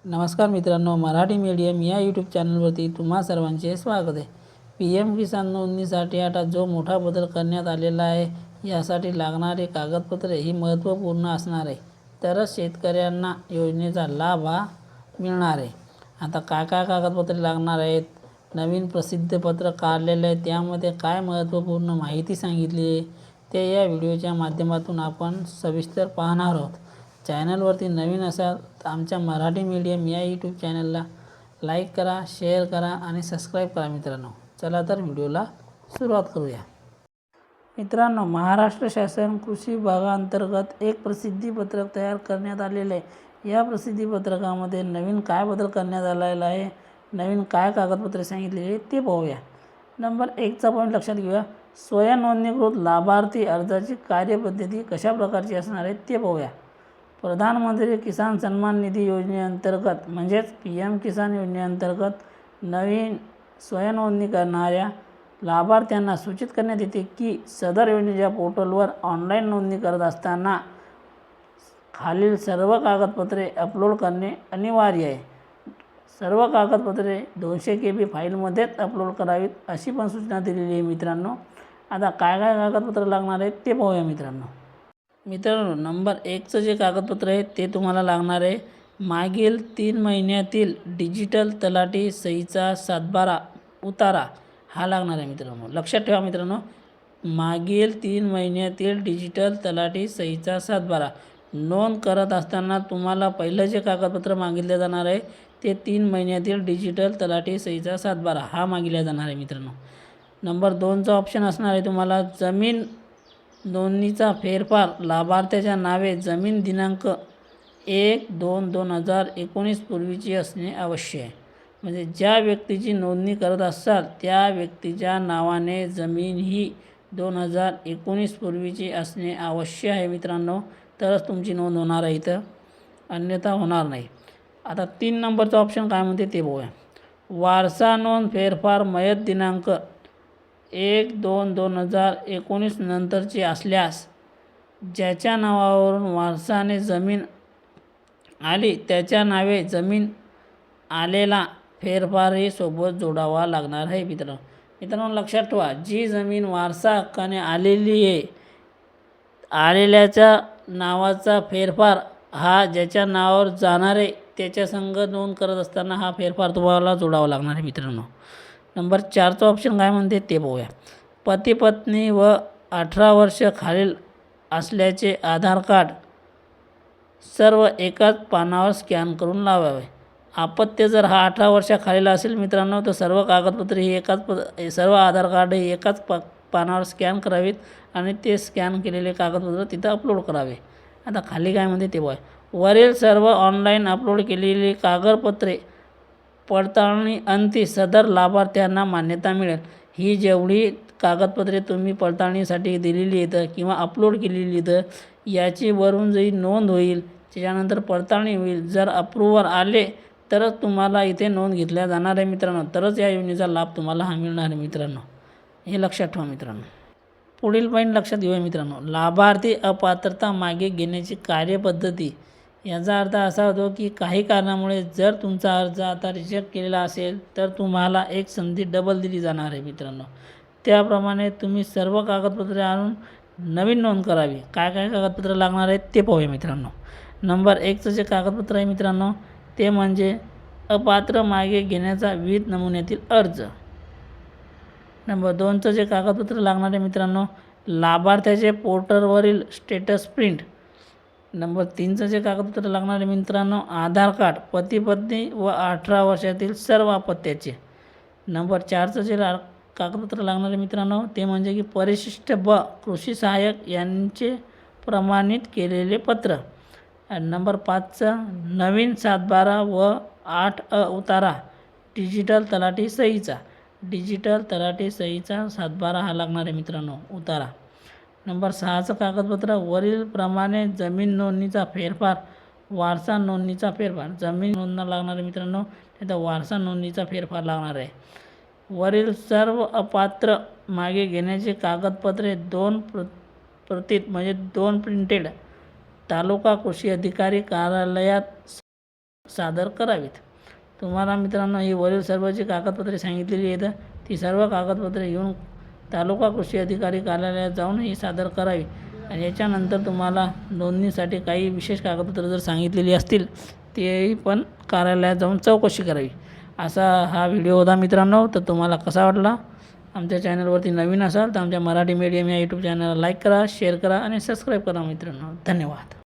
नमस्कार मित्रांनो, मराठी मीडियम या यूट्यूब चॅनलवरती तुम्हा सर्वांचे स्वागत आहे. PM किसान नोंदणीसाठी आता जो मोठा बदल करण्यात आलेला आहे, यासाठी लागणारे कागदपत्रे ही महत्त्वपूर्ण असणार आहे. तरच शेतकऱ्यांना योजनेचा लाभ हा मिळणार आहे. आता काय काय कागदपत्रे लागणार आहेत, नवीन प्रसिद्धीपत्रक काढलेलं आहे, त्यामध्ये काय महत्त्वपूर्ण माहिती सांगितली आहे, ते या व्हिडिओच्या माध्यमातून आपण सविस्तर पाहणार आहोत. चॅनलवरती नवीन असाल तर आमच्या मराठी मीडियम या यूट्यूब चॅनलला लाईक करा, शेअर करा आणि सबस्क्राईब करा मित्रांनो. चला तर व्हिडिओला सुरुवात करूया. मित्रांनो, महाराष्ट्र शासन कृषी विभागाअंतर्गत एक प्रसिद्धीपत्रक तयार करण्यात आलेले आहे. या प्रसिद्धीपत्रकामध्ये नवीन काय बदल करण्यात आलेला आहे, नवीन काय कागदपत्रे सांगितलेली आहे ते पाहूया. नंबर 1चा पॉईंट लक्षात घेऊया. स्वयंनोंदणीकृत लाभार्थी अर्जाची कार्यपद्धती कशा प्रकारची असणार आहे ते पाहूया. प्रधानमंत्री किसान सन्मान निधी योजनेअंतर्गत म्हणजेच PM किसान योजनेअंतर्गत नवीन स्वयंनोंदणी करणाऱ्या लाभार्थ्यांना सूचित करण्यात येते की सदर योजनेच्या पोर्टलवर ऑनलाईन नोंदणी करत असताना खालील सर्व कागदपत्रे अपलोड करणे अनिवार्य आहे. सर्व कागदपत्रे 200 KB फाईलमध्येच अपलोड करावीत अशी पण सूचना दिलेली आहे मित्रांनो. आता काय काय कागदपत्र लागणार आहेत ते पाहूया मित्रांनो. नंबर 1चं जे कागदपत्र आहे ते तुम्हाला लागणार आहे. मागील 3 महिन्यातील डिजिटल तलाठी सहीचा 7/12 उतारा हा लागणार आहे मित्रांनो. लक्षात ठेवा मित्रांनो, मागील 3 महिन्यातील डिजिटल तलाठी सहीचा 7/12 नोंद करत असताना तुम्हाला पहिलं जे कागदपत्र मागितले जाणार आहे ते 3 महिन्यातील डिजिटल तलाठी सहीचा 7/12 हा मागितला जाणार आहे मित्रांनो. नंबर 2चा ऑप्शन असणार आहे तुम्हाला जमीन नोंदणीचा फेरफार लाभार्थ्याच्या नावे जमीन दिनांक 1/2/2019 पूर्वीची असणे आवश्यक आहे. म्हणजे ज्या व्यक्तीची नोंदणी करत असाल त्या व्यक्तीच्या नावाने जमीन ही 2019 पूर्वीची असणे आवश्यक आहे मित्रांनो, तरच तुमची नोंद होणार आहे इथं, अन्यथा होणार नाही. आता 3 नंबरचा ऑप्शन काय म्हणते ते बघूया. वारसा नोंद फेरफार मयत दिनांक 1/2/2019 नंतरची असल्यास ज्याच्या नावावरून वारसाने जमीन आली त्याच्या नावे जमीन आलेला फेरफारही सोबत जोडावा लागणार आहे मित्रांनो. लक्षात ठेवा, जी जमीन वारसा हक्काने आलेली आहे, आलेल्याच्या नावाचा फेरफार हा ज्याच्या नावावर जाणार आहे त्याच्या संग नोंद करत असताना हा फेरफार तुम्हाला जोडावा लागणार आहे मित्रांनो. नंबर 4चा ऑप्शन काय म्हणते ते पाहूया. पती पत्नी व 18 वर्ष खालील असल्याचे आधार कार्ड सर्व एकाच पानावर स्कॅन करून लावावे. अपत्य जर हा 18 वर्षाखालील असेल मित्रांनो तर सर्व कागदपत्रे ही सर्व आधार कार्ड ही एकाच पानावर स्कॅन करावीत आणि ते स्कॅन केलेले कागदपत्र तिथं अपलोड करावे. आता खाली काय म्हणते ते बघा. वरील सर्व ऑनलाईन अपलोड केलेली कागदपत्रे पडताळणी अंती सदर लाभार्थ्यांना मान्यता मिळेल. ही जेवढी कागदपत्रे तुम्ही पडताळणीसाठी दिलेली आहेत किंवा अपलोड केलेली आहेत याची वरून जी नोंद होईल, त्याच्यानंतर पडताळणी होईल. जर अप्रूव्हर आले तरच तुम्हाला इथे नोंद घेतल्या जाणार आहे मित्रांनो, तरच या योजनेचा लाभ तुम्हाला हा मिळणार आहे मित्रांनो. हे लक्षात ठेवा मित्रांनो. पुढील पॉईंट लक्षात घेऊया मित्रांनो. लाभार्थी अपात्रता मागे घेण्याची कार्यपद्धती. याचा अर्थ असा होतो की काही कारणामुळे जर तुमचा अर्ज आता रिजेक्ट केलेला असेल तर तुम्हाला एक संधी डबल दिली जाणार आहे मित्रांनो. त्याप्रमाणे तुम्ही सर्व कागदपत्रे आणून नवीन नोंद करावी. काय काय कागदपत्र लागणार आहेत ते पाहूया मित्रांनो. नंबर 1चं जे कागदपत्र आहे मित्रांनो ते म्हणजे अपात्र मागे घेण्याचा विविध नमुन्यातील अर्ज. नंबर 2चं जे कागदपत्र लागणार आहे मित्रांनो लाभार्थ्याचे पोर्टलवरील स्टेटस प्रिंट. नंबर 3चं जे कागदपत्र लागणार आहे मित्रांनो आधार कार्ड पती पत्नी व 18 वर्षातील सर्व अपत्याचे. नंबर 4चं जे कागदपत्र लागणार आहे मित्रांनो ते म्हणजे की परिशिष्ट ब कृषी सहाय्यक यांचे प्रमाणित केलेले पत्र. आणि नंबर 5चं नवीन 7/12 व 8 उतारा डिजिटल तलाठी सहीचा. डिजिटल तलाठी सहीचा 7/12 हा लागणार आहे मित्रांनो उतारा. नंबर 6चं कागदपत्र वरील प्रमाणे जमीन नोंदणीचा फेरफार वारसा नोंदणीचा फेरफार. जमीन नोंदणं लागणार आहे मित्रांनो, तर वारसा नोंदणीचा फेरफार लागणार आहे. वरील सर्व अपात्र मागे घेण्याचे कागदपत्रे 2 प्रतीत म्हणजे 2 प्रिंटेड तालुका कृषी अधिकारी कार्यालयात सादर करावीत. तुम्हाला मित्रांनो ही वरील सर्व जी कागदपत्रे सांगितलेली आहेत ती सर्व कागदपत्रे घेऊन तालुका कृषी अधिकारी कार्यालयात जाऊन ही सादर करावी. आणि याच्यानंतर तुम्हाला नोंदणीसाठी काही विशेष कागदपत्रे जर सांगितलेली असतील तेही पण कार्यालयात जाऊन चौकशी करावी. असा हा व्हिडिओ होता मित्रांनो. तर तुम्हाला कसा वाटला? आमच्या चॅनलवरती नवीन असाल तर आमच्या मराठी मीडियम या यूट्यूब चॅनलला लाईक करा, शेअर करा आणि सबस्क्राईब करा मित्रांनो. धन्यवाद.